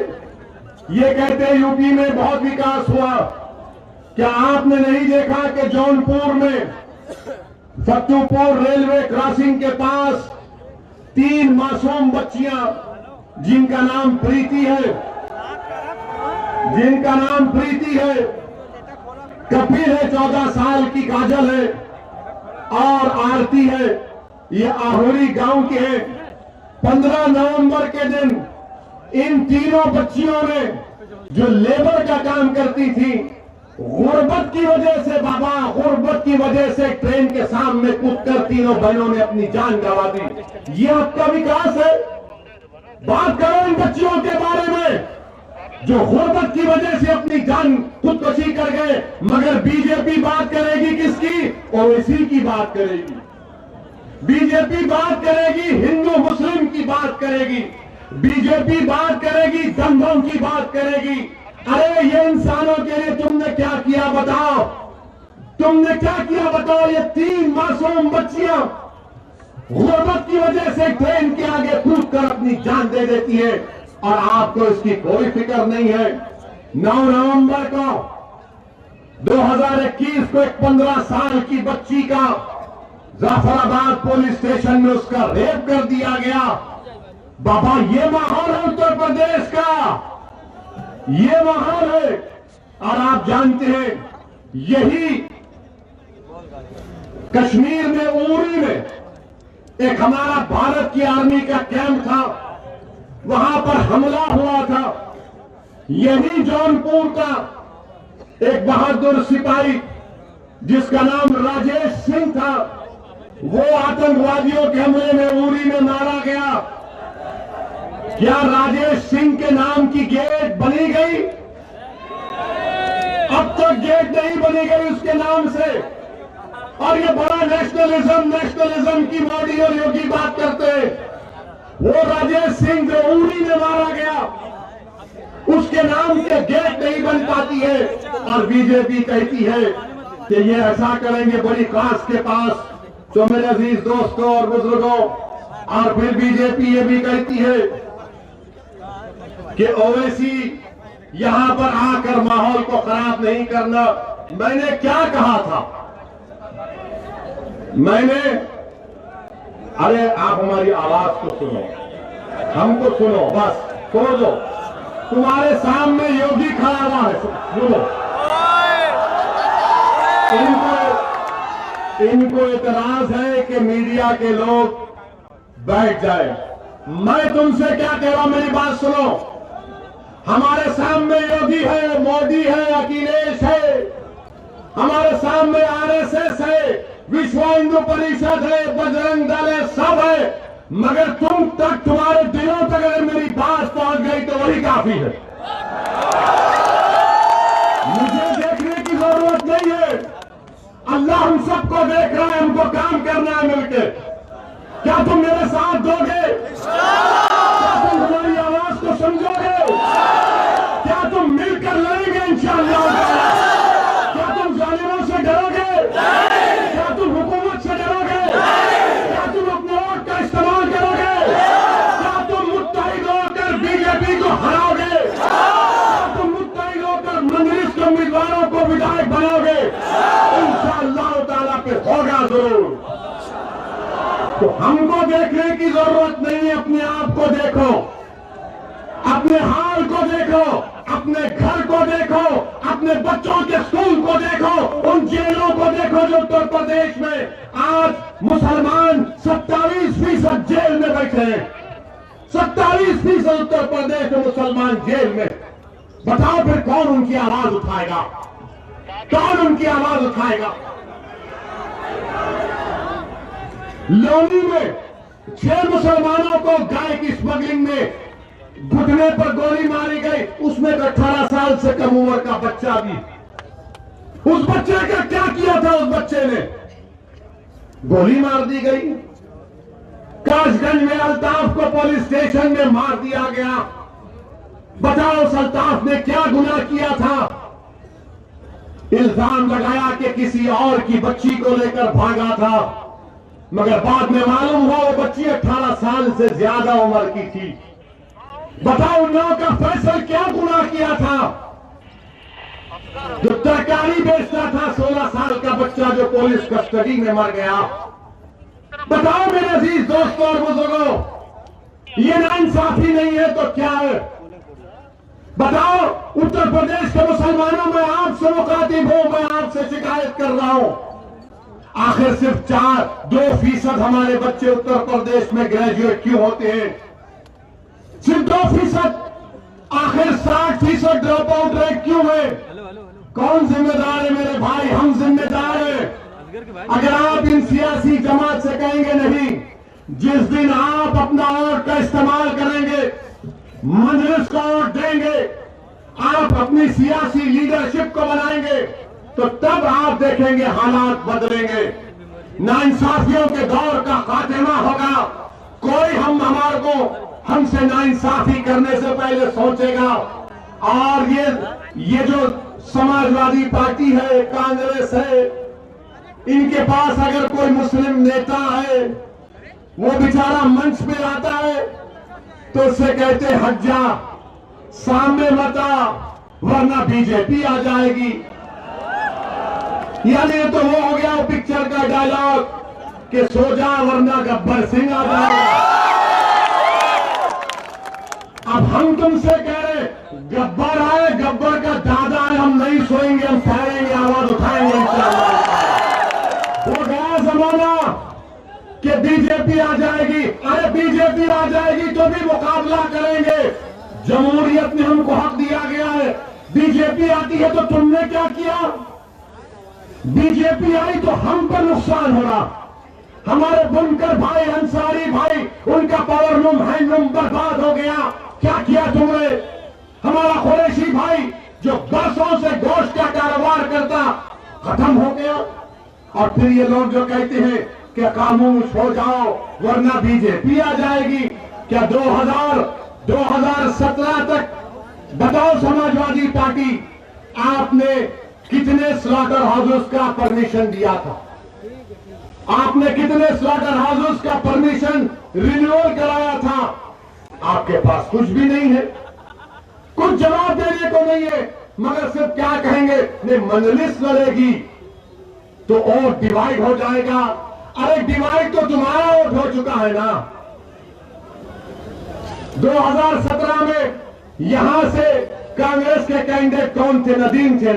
ये कहते हैं यूपी में बहुत विकास हुआ, क्या आपने नहीं देखा कि जौनपुर में फतेहपुर रेलवे क्रॉसिंग के पास 3 मासूम बच्चियां जिनका नाम प्रीति है, कपिल है 14 साल की, काजल है और आरती है, ये आहोरी गांव के हैं। 15 नवंबर के दिन इन तीनों बच्चियों ने जो लेबर का काम करती थी, गुर्बत की वजह से बाबा, गुर्बत की वजह से ट्रेन के सामने कूदकर तीनों बहनों ने अपनी जान गंवा दी। ये आपका विकास है? बात करो इन बच्चियों के बारे में जो गुर्बत की वजह से अपनी जान खुदकुशी कर गए। मगर बीजेपी बात करेगी किसकी? ओवैसी की बात करेगी। बीजेपी बात करेगी हिंदू मुस्लिम की बात करेगी, बीजेपी बात करेगी दंगों की बात करेगी। अरे ये इंसानों के लिए तुमने क्या किया बताओ, तुमने क्या किया बताओ? ये 3 मासूम बच्चियां गुर्बत की वजह से ट्रेन के आगे कूदकर अपनी जान दे देती है और आपको इसकी कोई फिक्र नहीं है। 9 नवंबर को 2021 को एक 15 साल की बच्ची का जाफराबाद पुलिस स्टेशन में उसका रेप कर दिया गया। बाबा ये माहौल है उत्तर प्रदेश का, ये माहौल है। और आप जानते हैं यही कश्मीर में उरी में एक हमारा भारत की आर्मी का कैंप था, वहां पर हमला हुआ था। यही जौनपुर का एक बहादुर सिपाही जिसका नाम राजेश सिंह था, वो आतंकवादियों के हमले में उरी में मारा गया। क्या राजेश सिंह के नाम की गेट बनी गई? अब तक गेट नहीं बनी गई उसके नाम से। और ये बड़ा नेशनलिज्म की मोदी और योगी बात करते हैं। वो राजेश सिंह जो उरी में मारा गया, उसके नाम के गेट नहीं बन पाती है। और बीजेपी कहती है कि ये ऐसा करेंगे बड़ी काश के पास। तो मेरे अजीज दोस्तों और बुजुर्गों, और फिर बीजेपी ये भी कहती है कि ओवैसी यहां पर आकर माहौल को खराब नहीं करना, मैंने क्या कहा था? मैंने, अरे आप हमारी आवाज को सुनो, हमको सुनो, बस छोड़ दो। तुम्हारे सामने योगी खड़ा हुआ है, सुनो। इनको इतराज है कि मीडिया के लोग बैठ जाए। मैं तुमसे क्या कह रहा हूं, मेरी बात सुनो। हमारे सामने योगी है, मोदी है, अखिलेश है, हमारे सामने आरएसएस है, विश्व हिंदू परिषद है, बजरंग दल है, सब है, मगर तुम तक, तुम्हारे दिलों तक अगर मेरी बात पहुंच गई तो वही काफी है। मुझे देखने की जरूरत नहीं है, अल्लाह हम सबको देख रहा है, हमको काम करना है मिलकर। क्या तुम मेरे साथ दोगे? क्या तुम हमारी आवाज को समझोगे? क्या तुम मिलकर लड़ेंगे इंशाअल्लाह? क्या तुम जालिमों से डरोगे? क्या तुम हुकूमत से डरोगे? क्या तुम अपने वोट का इस्तेमाल करोगे? क्या तुम मुत्तहिद होकर बीजेपी को हराओगे? क्या तुम मुत्तहिद होकर मजलिस के उम्मीदवारों को विधायक बनाओगे? इंशाअल्लाह ताला पे होगा जरूर। तो हमको देखने की जरूरत नहीं है, अपने आप को देखो, अपने हाल को देखो, अपने घर को देखो, अपने बच्चों के स्कूल को देखो, उन जेलों को देखो जो उत्तर प्रदेश में आज मुसलमान 27% जेल में बैठे हैं। 27% उत्तर प्रदेश में मुसलमान जेल में। बताओ फिर कौन उनकी आवाज उठाएगा? कौन उनकी आवाज उठाएगा? लोनी में 6 मुसलमानों को गाय की स्मगलिंग में घुटने पर गोली मारी गई, उसमें 18 साल से कम उम्र का बच्चा भी। उस बच्चे का क्या किया था? उस बच्चे ने गोली मार दी गई। कासगंज में अल्ताफ को पुलिस स्टेशन में मार दिया गया। बताओ उस अल्ताफ ने क्या गुनाह किया था? इल्जाम लगाया कि किसी और की बच्ची को लेकर भागा था, मगर बाद में मालूम हुआ वो बच्ची 18 साल से ज्यादा उम्र की थी। बताओ उन लोगों का फैसल क्या गुनाह किया था? जो तरकारी बेचता था, 16 साल का बच्चा जो पुलिस कस्टडी में मर गया। बताओ मेरे अजीज दोस्तों और बुजुर्गों, ये नाइंसाफी नहीं है तो क्या है? बताओ उत्तर प्रदेश के मुसलमानों में आपसे मुखातिब हूं, मैं आपसे शिकायत कर रहा हूं। आखिर सिर्फ 2% हमारे बच्चे उत्तर प्रदेश में ग्रेजुएट क्यों होते हैं? सिर्फ 2%। आखिर 60% ड्रॉप आउट रेट क्यों है? कौन जिम्मेदार है मेरे भाई? हम जिम्मेदार हैं। अगर आप इन सियासी जमात से कहेंगे नहीं, जिस दिन आप अपना वोट का इस्तेमाल करेंगे, मजलिस को वोट देंगे, आप अपनी सियासी लीडरशिप को बनाएंगे, तो तब आप देखेंगे हालात बदलेंगे। नाइंसाफियों के दौर का खात्मा होगा। कोई हमारे को हमसे नाइंसाफी करने से पहले सोचेगा। और ये जो समाजवादी पार्टी है, कांग्रेस है, इनके पास अगर कोई मुस्लिम नेता है, वो बेचारा मंच पे आता है तो उससे कहते हट जा, सामने मत आ, वरना बीजेपी आ जाएगी। यानी तो वो हो गया पिक्चर का डायलॉग कि सो जा वरना गब्बर सिंह आ जाएगा। अब हम तुमसे कह रहे, गब्बर आए, गब्बर का दादा है, हम नहीं सोएंगे, हम ठहरेंगे, आवाज उठाएंगे इंशाअल्लाह। वो गया जमाना कि बीजेपी आ जाएगी। अरे बीजेपी आ जाएगी तो भी मुकाबला करेंगे। जमहूरियत में हमको हक दिया गया है। बीजेपी आती है तो तुमने क्या किया? बीजेपी आई तो हम पर नुकसान हो रहा। हमारे बुनकर भाई, अंसारी भाई, उनका पावरलूम, हैंडलूम बर्बाद हो गया। क्या किया तुमने? हमारा कुरैशी भाई जो बरसों से गोश्त का कारोबार करता, खत्म हो गया। और फिर ये लोग जो कहते हैं कि खामोश हो जाओ वरना बीजेपी आ जाएगी। क्या 2017 तक बताओ समाजवादी पार्टी आपने कितने स्लॉटर हाउसेस का परमिशन दिया था? आपने कितने स्लॉटर हाउसेस का परमिशन रिन्यूअल कराया था? आपके पास कुछ भी नहीं है, कुछ जवाब देने को नहीं है। मगर सिर्फ क्या कहेंगे, नहीं मजलिस लड़ेगी तो वोट डिवाइड हो जाएगा। अरे डिवाइड तो तुम्हारा वोट हो चुका है ना। 2017 में यहां से कांग्रेस के कैंडिडेट कौन थे? नदीम थे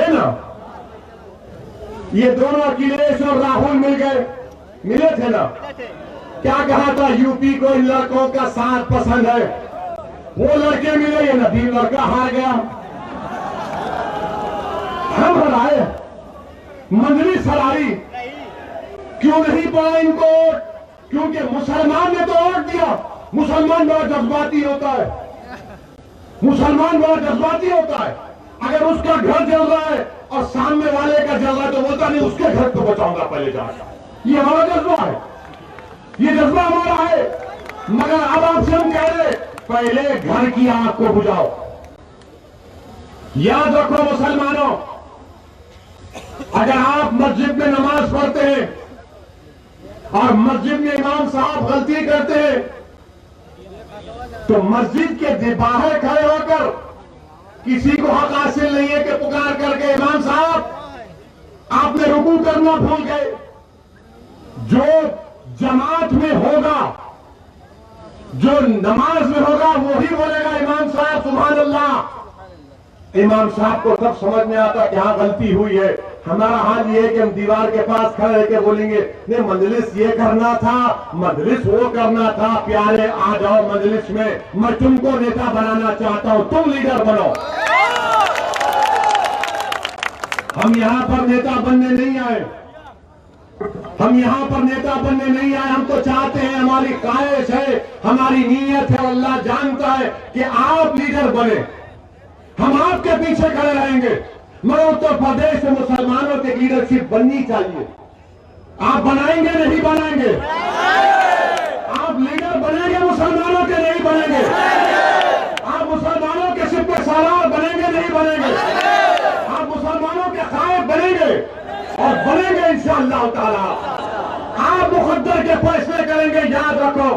ना। ये दोनों अखिलेश और राहुल मिले थे ना। क्या कहा था? यूपी को इन लड़कों का साथ पसंद है। वो लड़के मिले, ये नदीम लड़का हार गया। हम हराए, मजलिस हराई। क्यों नहीं पड़ा इनको वोट? क्योंकि मुसलमान ने तो वोट दिया। मुसलमान बड़ा जज्बाती होता है। मुसलमान बड़ा जज्बाती होता है। अगर उसका घर जल रहा है और सामने वाले का जल रहा है तो बोलता नहीं उसके घर को बचाऊंगा पहले जाकर। ये हमारा जज्बा है, ये जज्बा हमारा है। मगर अब आपसे हम कह रहे पहले घर की आग को बुझाओ। याद रखो मुसलमानों, अगर आप मस्जिद में नमाज पढ़ते हैं और मस्जिद में इमाम साहब गलती करते हैं तो मस्जिद के बाहर खड़े होकर किसी को हक हासिल नहीं है कि पुकार करके इमाम साहब आपने रुकू करना भूल गए। जो जमात में होगा, जो नमाज में होगा, वो ही बोलेगा इमाम साहब सुभान अल्लाह। इमाम साहब को तब समझ में आता कि हाँ गलती हुई है। हमारा हाल ये है कि हम दीवार के पास खड़े रहकर बोलेंगे नहीं मजलिस ये करना था, मजलिस वो करना था। प्यारे आ जाओ मजलिस में, मैं तुमको नेता बनाना चाहता हूं, तुम लीडर बनो। हम यहां पर नेता बनने नहीं आए, हम यहां पर नेता बनने नहीं आए। हम तो चाहते हैं, हमारी ख्वाहिश है, हमारी नीयत है, अल्लाह जानता है कि आप लीडर बने। हम आपके पीछे खड़े रहेंगे। मगर उत्तर प्रदेश में मुसलमानों की लीडरशिप बननी चाहिए। आप बनाएंगे नहीं बनाएंगे? आप लीडर बनेंगे मुसलमानों के नहीं बनेंगे? आप मुसलमानों के सिर पे सवार बनेंगे नहीं बनेंगे? आप मुसलमानों के खायब बनेंगे और बनेंगे इंशाअल्लाह ताला। आप मुकद्दर के फैसले करेंगे। याद रखो,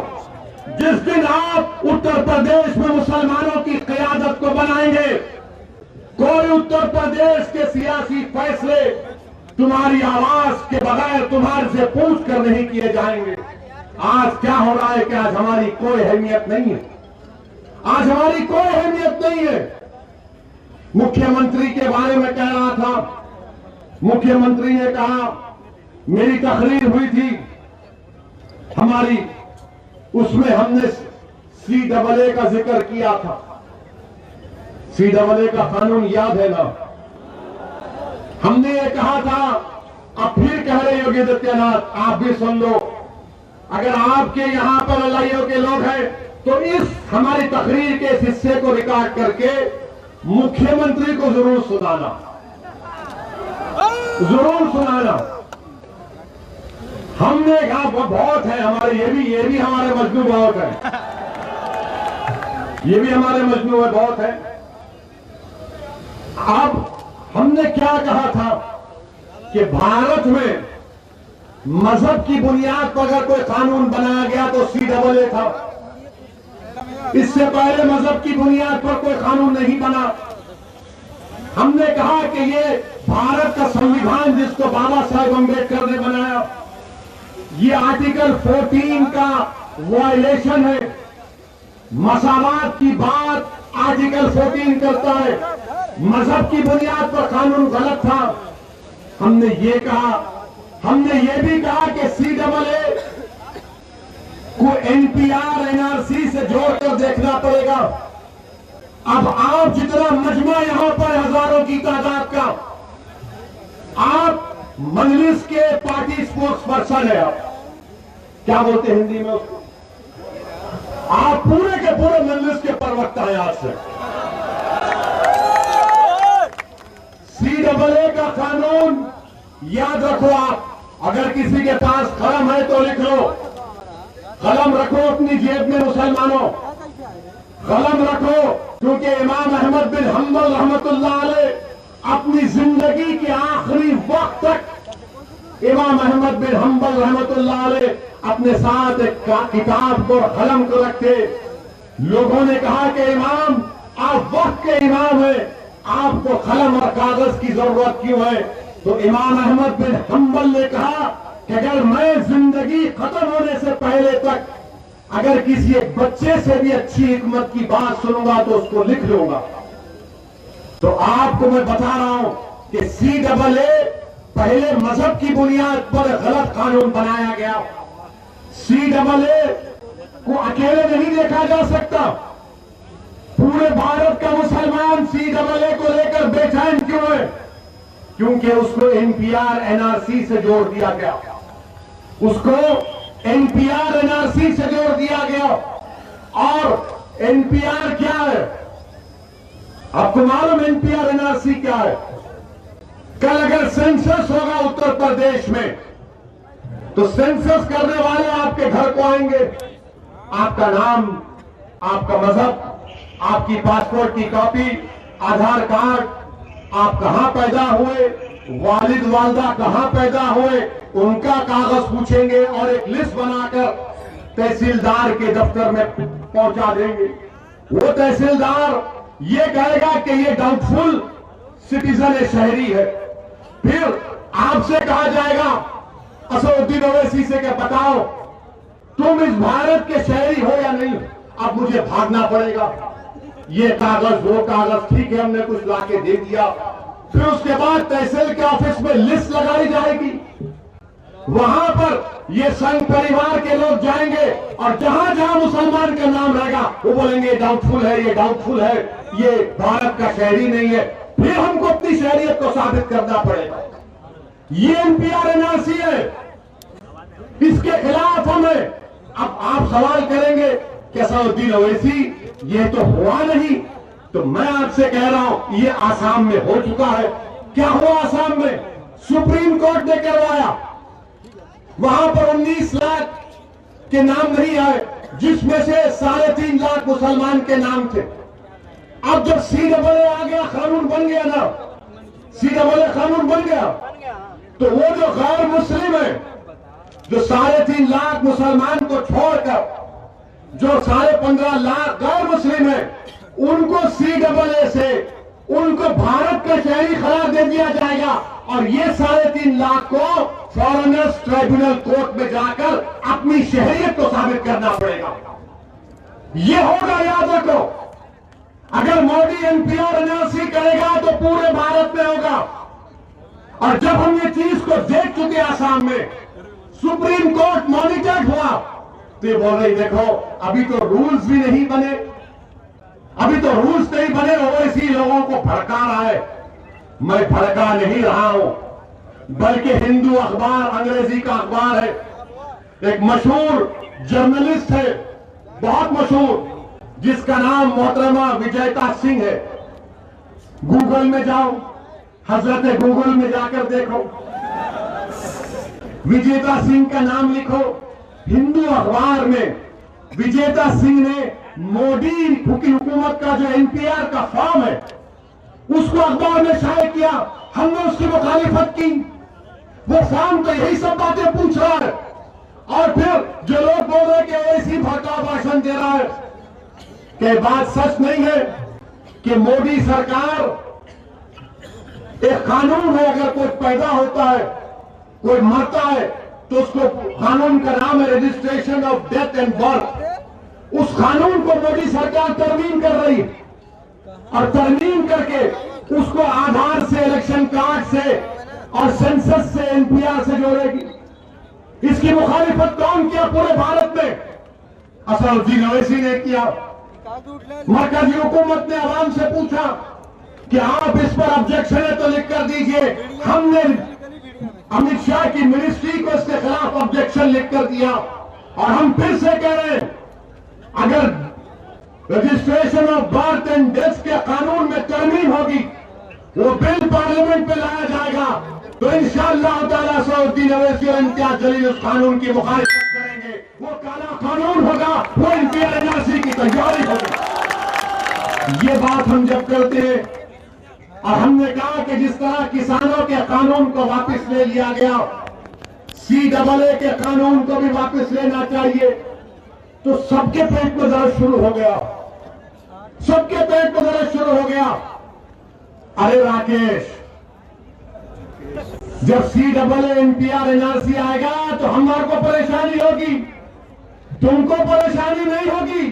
जिस दिन आप उत्तर प्रदेश में मुसलमानों की क़यादत को बनाएंगे, कोई उत्तर प्रदेश के सियासी फैसले तुम्हारी आवाज के बगैर तुम्हारे से पूछ कर नहीं किए जाएंगे। आज क्या हो रहा है कि आज हमारी कोई अहमियत नहीं है। आज हमारी कोई अहमियत नहीं है। मुख्यमंत्री के बारे में कह रहा था, मुख्यमंत्री ने कहा मेरी तकरीर हुई थी हमारी, उसमें हमने CAA का जिक्र किया था। CAA का कानून याद है ना? हमने ये कहा था, अब फिर कह रहे योगी आदित्यनाथ, आप भी सुन लो। अगर आपके यहां पर LIO के लोग हैं तो इस हमारी तकरीर के इस हिस्से को रिकॉर्ड करके मुख्यमंत्री को जरूर सुनाना, जरूर सुनाना। हमने कहा बहुत है हमारे, ये भी हमारे मजनू बहुत है, ये भी हमारे मजनू है बहुत है। अब हमने क्या कहा था कि भारत में मजहब की बुनियाद पर अगर कोई कानून बनाया गया तो CAA था। इससे पहले मजहब की बुनियाद पर कोई कानून नहीं बना। हमने कहा कि ये भारत का संविधान जिसको बाबा साहेब अम्बेडकर ने बनाया, ये आर्टिकल 14 का वायलेशन है। मसावात की बात आर्टिकल 14 करता है। मजहब की बुनियाद पर कानून गलत था। हमने ये कहा, हमने ये भी कहा कि CAA को NPR NRC से जोड़कर देखना पड़ेगा। अब आप जितना मजमा यहां पर हजारों की तादाद का, आप मजलिस के पार्टी स्पोर्ट्स पर्सन है, आप क्या बोलते हैं हिंदी में उसको, आप पूरे के पूरे मजलिस के प्रवक्ता हैं। आज से CAA का कानून याद रखो। आप अगर किसी के पास कलम है तो लिख लो, कलम रखो अपनी जेब में मुसलमानों, कलम रखो। क्योंकि इमाम अहमद बिन हम्बल रहमतुल्लाह अलैह अपनी जिंदगी के आखिरी वक्त तक, इमाम अहमद बिन हम्बल रहमतुल्लाह अलैह अपने साथ एक किताब को कलम को रखते। लोगों ने कहा कि इमाम आप वक्त के इमाम हैं, आपको कलम और कागज की जरूरत क्यों है? तो इमाम अहमद बिन हम्बल ने कहा कि अगर मैं जिंदगी खत्म होने से पहले तक अगर किसी एक बच्चे से भी अच्छी हिकमत की बात सुनूंगा तो उसको लिख लूंगा। तो आपको मैं बता रहा हूं कि CAA पहले मजहब की बुनियाद पर गलत कानून बनाया गया। CAA को अकेले नहीं देखा जा सकता। पूरे भारत का मुसलमान CAA को लेकर बेचैन क्यों है? क्योंकि उसको NPR NRC से जोड़ दिया गया। उसको NPR NRC से जोड़ दिया गया। और NPR क्या है? आपको मालूम NPR NRC क्या है? कल अगर सेंसस होगा उत्तर प्रदेश में तो सेंसस करने वाले आपके घर को आएंगे। आपका नाम, आपका मजहब, आपकी पासपोर्ट की कॉपी, आधार कार्ड, आप कहां पैदा हुए, वालिद वालदा कहां पैदा हुए, उनका कागज पूछेंगे और एक लिस्ट बनाकर तहसीलदार के दफ्तर में पहुंचा देंगे। वो तहसीलदार ये कहेगा कि ये डाउटफुल सिटीजन है, शहरी है। फिर आपसे कहा जाएगा असदुद्दीन ओवैसी से कि बताओ तुम इस भारत के शहरी हो या नहीं? अब मुझे भागना पड़ेगा। ये कागज वो कागज, ठीक है, हमने कुछ लाके दे दिया। फिर उसके बाद तहसील के ऑफिस में लिस्ट लगाई जाएगी। वहां पर ये संघ परिवार के लोग जाएंगे और जहां जहां मुसलमान का नाम रहेगा वो बोलेंगे डाउटफुल है, ये डाउटफुल है, ये भारत का शहरी नहीं है। फिर हमको अपनी शहरियत को साबित करना पड़ेगा। ये NPR NRC है, इसके खिलाफ हमें। अब आप सवाल करेंगे कि असदुद्दीन ओवैसी ये तो हुआ नहीं। तो मैं आपसे कह रहा हूं ये आसाम में हो चुका है। क्या हुआ आसाम में? सुप्रीम कोर्ट ने करवाया। वहां पर 19 लाख के नाम नहीं आए, जिसमें से 3.5 लाख मुसलमान के नाम थे। अब जब CAA आ गया, कानून बन गया ना, CAA कानून बन गया, तो वो जो गैर मुस्लिम है, जो 3.5 लाख मुसलमान को छोड़कर जो 15.5 लाख गैर मुस्लिम है, उनको CAA से उनको भारत का शहरी करार दे दिया जाएगा। और ये 3.5 लाख को फॉरेनर्स ट्राइब्यूनल कोर्ट में जाकर अपनी शहरियत को साबित करना पड़ेगा। ये होगा, याद रखो। अगर मोदी NPR NRC करेगा तो पूरे भारत में होगा। और जब हम ये चीज को देख चुके आसाम में, सुप्रीम कोर्ट मॉनिटर्ड हुआ, तो ये बोल रही देखो अभी तो रूल्स भी नहीं बने, अभी तो रूल्स नहीं बने, ओवैसी लोगों को भड़का रहा है। मैं भड़का नहीं रहा हूं, बल्कि हिंदू अखबार, अंग्रेजी का अखबार है, एक मशहूर जर्नलिस्ट है, बहुत मशहूर, जिसका नाम मोहतरमा विजयता सिंह है। गूगल में जाओ, हजरत गूगल में जाकर देखो, विजेता सिंह का नाम लिखो। हिंदू अखबार में विजेता सिंह ने मोदी हुकूमत का जो NPR का फॉर्म है उसको अखबार में शाये किया। हमने उसकी मुखालिफत की। वो फॉर्म तो यही सब बातें पूछ रहा है। और फिर जो लोग बोल रहे कि ऐसी भड़काऊ भाषण दे रहा है, कि बात सच नहीं है कि मोदी सरकार एक कानून है, अगर कोई पैदा होता है, कोई मरता है, तो उसको कानून का नाम है registration of death and birth. उस कानून को मोदी सरकार तरमीम कर रही है और तरमीम करके उसको आधार से, इलेक्शन कार्ड से और सेंसस से, NPR से जोड़ेगी। इसकी मुखालिफत कौन किया पूरे भारत में? असदुद्दीन ओवैसी ने किया। मरकजी हुकूमत ने आवाम से पूछा कि आप इस पर ऑब्जेक्शन है तो लिख कर दीजिए। हमने अमित शाह की मिनिस्ट्री को इसके खिलाफ ऑब्जेक्शन लिख कर दिया। और हम फिर से कह रहे हैं, अगर registration of birth and death के कानून में तरमीम होगी, वो बिल पार्लियामेंट में लाया जाएगा, तो इंशाअल्लाह ताला असदुद्दीन ओवैसी और इम्तियाज जलील उस कानून की मुखालिफत करेंगे। वो काला कानून होगा, वो NPR NRC की तैयारी होगी। ये बात हम जब करते हैं, और हमने कहा कि जिस तरह किसानों के कानून को वापस ले लिया गया, CAA के कानून को भी वापस लेना चाहिए, तो सबके पेट में दर्द शुरू हो गया। सबके पेट में दर्द शुरू हो गया। अरे राकेश, जब CAA NPR NRC आएगा तो हमारे को परेशानी होगी, तुमको परेशानी नहीं होगी,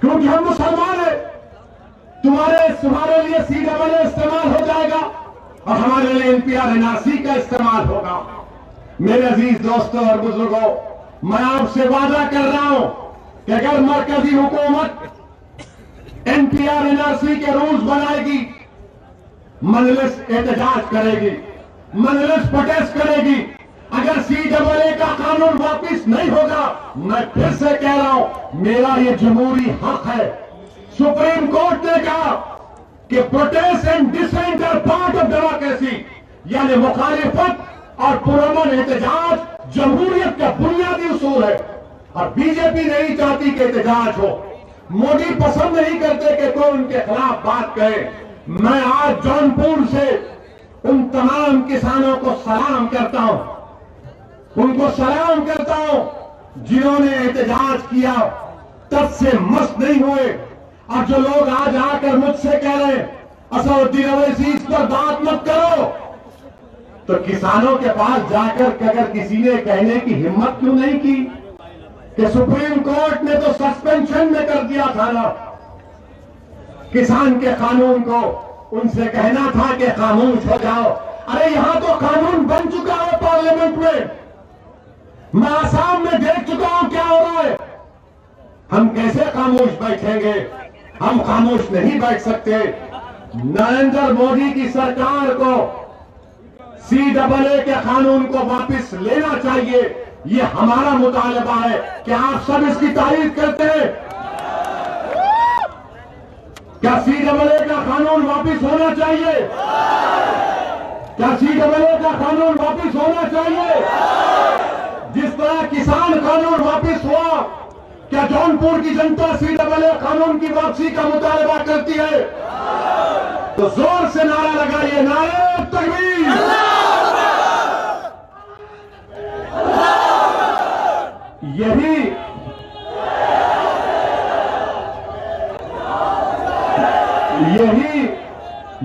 क्योंकि हम मुसलमान हैं। तुम्हारे लिए CAA इस्तेमाल हो जाएगा और हमारे लिए NPR NRC का इस्तेमाल होगा। मेरे अजीज दोस्तों और बुजुर्गों, मैं आपसे वादा कर रहा हूं कि अगर मरकजी हुकूमत NPR NRC के रूल्स बनाएगी, मजलिस एहतजाज करेगी, मजलिस प्रोटेस्ट करेगी। अगर CAA का कानून वापिस नहीं होगा, मैं फिर से कह रहा हूं, मेरा ये जमहूरी हक है। सुप्रीम कोर्ट ने कहा कि protest and dissent are part of democracy, यानी मुखालिफत और पुरअमन एहतजाज जमहूरियत का बुनियादी उसूल है। और बीजेपी नहीं चाहती कि एहतजाज हो, मोदी पसंद नहीं करते कि कोई उनके खिलाफ बात कहे। मैं आज जौनपुर से उन तमाम किसानों को सलाम करता हूं, उनको सलाम करता हूं जिन्होंने एहतजाज किया, तब से मस्त नहीं हुए। और जो लोग आज आकर मुझसे कह रहे हैं असदुद्दीन अवैसी इस पर बात मत करो, तो किसानों के पास जाकर अगर किसी ने कहने की हिम्मत क्यों नहीं की कि सुप्रीम कोर्ट ने तो सस्पेंशन में कर दिया था ना किसान के कानून को, उनसे कहना था कि खामोश हो जाओ। अरे यहां तो कानून बन चुका है पार्लियामेंट में, मैं आसाम में देख चुका हूं क्या हो रहा है। हम कैसे खामोश बैठेंगे? हम खामोश नहीं बैठ सकते। नरेंद्र मोदी की सरकार को CAA के कानून को वापस लेना चाहिए, ये हमारा मुतालबा है। क्या आप सब इसकी तारीफ करते हैं? क्या CAA का कानून वापस होना चाहिए? क्या CAA का कानून वापस होना चाहिए? जिस तरह किसान कानून वापस हुआ, क्या जौनपुर की जनता CAA कानून की वापसी का मुतालबा करती है? तो जोर से नारा लगाइए, नारे तकबीर।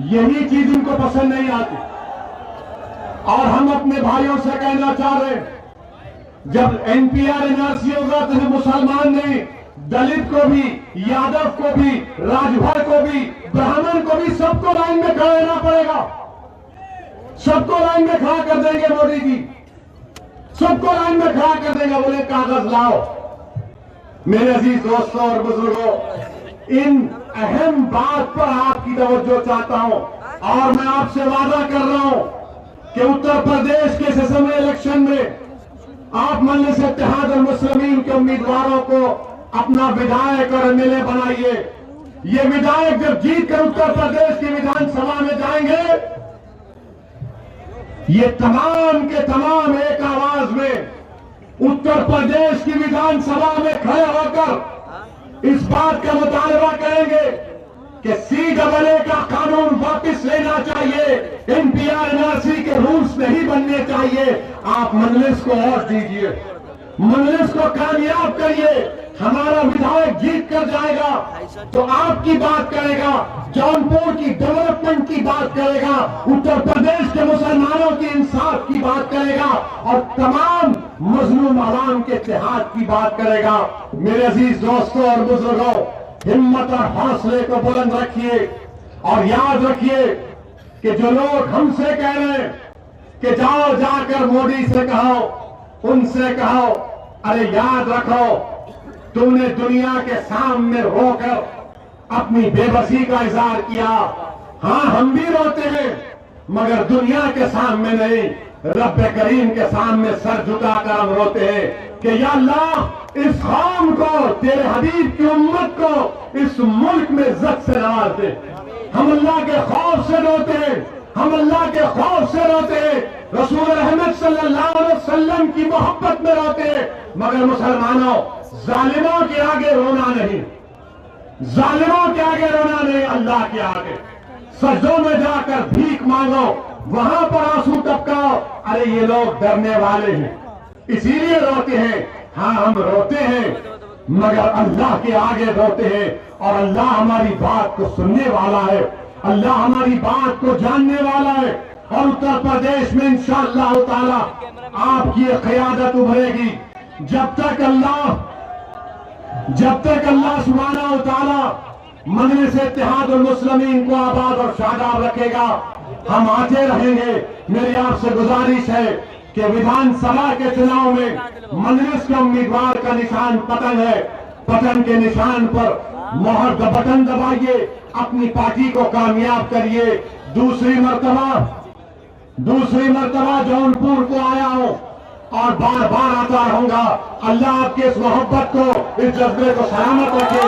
यही चीज उनको पसंद नहीं आती। और हम अपने भाइयों से कहना चाह रहे हैं, जब NPR NRC होगा तो मुसलमान नहीं, दलित को भी, यादव को भी, राजभर को भी, ब्राह्मण को भी, सबको लाइन में खड़ा रहना पड़ेगा। सबको लाइन में खड़ा कर देंगे मोदी जी, सबको लाइन में खड़ा कर देंगे। बोले कागज लाओ। मेरे अजीज दोस्तों और बुजुर्गों, इन अहम बात पर आपकी तवज्जो चाहता हूं और मैं आपसे वादा कर रहा हूं कि उत्तर प्रदेश के असेंबली इलेक्शन में आप मजलिस इत्तेहाद और मुस्लिमीन के उम्मीदवारों को अपना विधायक और MLA बनाइए। ये विधायक जब जीत कर उत्तर प्रदेश की विधानसभा में जाएंगे, ये तमाम के तमाम एक आवाज में उत्तर प्रदेश की विधानसभा में खड़े होकर इस बात का मुतालबा करेंगे कि CAA का कानून वापस लेना चाहिए, NPR NRC के रूल्स नहीं बनने चाहिए। आप मजलिस को और दीजिए, मजलिस को कामयाब करिए। हमारा विधायक जीत कर जाएगा तो आपकी बात करेगा, जौनपुर की डेवलपमेंट की बात करेगा, उत्तर प्रदेश के मुसलमानों की इंसाफ की बात करेगा और तमाम मजलूम आवाम के इत्तेहाद की बात करेगा। मेरे अजीज दोस्तों और बुजुर्गों, हिम्मत और हौसले को बुलंद रखिए और याद रखिए कि जो लोग हमसे कह रहे हैं कि जाओ जाकर मोदी से कहो, उनसे कहो, अरे याद रखो तुमने दुनिया के सामने रोकर अपनी बेबसी का इजहार किया। हां, हम भी रोते हैं मगर दुनिया के सामने नहीं, रब करीम के सामने सर झुकाकर हम रोते हैं कि या अल्लाह इस कौम को, तेरे हबीब की उम्मत को इस मुल्क में इज्जत से नवाज दे। हम अल्लाह के खौफ से रोते हैं, हम अल्लाह के खौफ से रोते हैं, रसूल रहमत सल्लल्लाहु अलैहि वसल्लम की मोहब्बत में रोते हैं। मगर मुसलमानों, जालिमों के आगे रोना नहीं, जालिमों के आगे रोना नहीं, अल्लाह के आगे सजदों में जाकर भीख मांगो, वहां पर आंसू टपकाओ। अरे ये लोग डरने वाले हैं, इसीलिए रोते हैं। हाँ, हम रोते हैं मगर अल्लाह के आगे रोते हैं और अल्लाह हमारी बात को सुनने वाला है, अल्लाह हमारी बात को जानने वाला है। और उत्तर प्रदेश में इंशाअल्लाह ताला आपकी ये क़यादत उभरेगी। जब तक अल्लाह सुब्हानहू व तआला मजलिस इत्तेहादुल मुस्लिमीन को आबाद और शादाब रखेगा, हम आते रहेंगे। मेरी आपसे गुजारिश है कि विधानसभा के चुनाव में मजलिस के उम्मीदवार का निशान पतन है। पतन के निशान पर मोहर बटन दबाइए, अपनी पार्टी को कामयाब करिए। दूसरी मर्तबा जौनपुर को आया हूं और बार बार आता रहूंगा। अल्लाह आपके इस मोहब्बत को, इस जज्बे को सलामत रखे।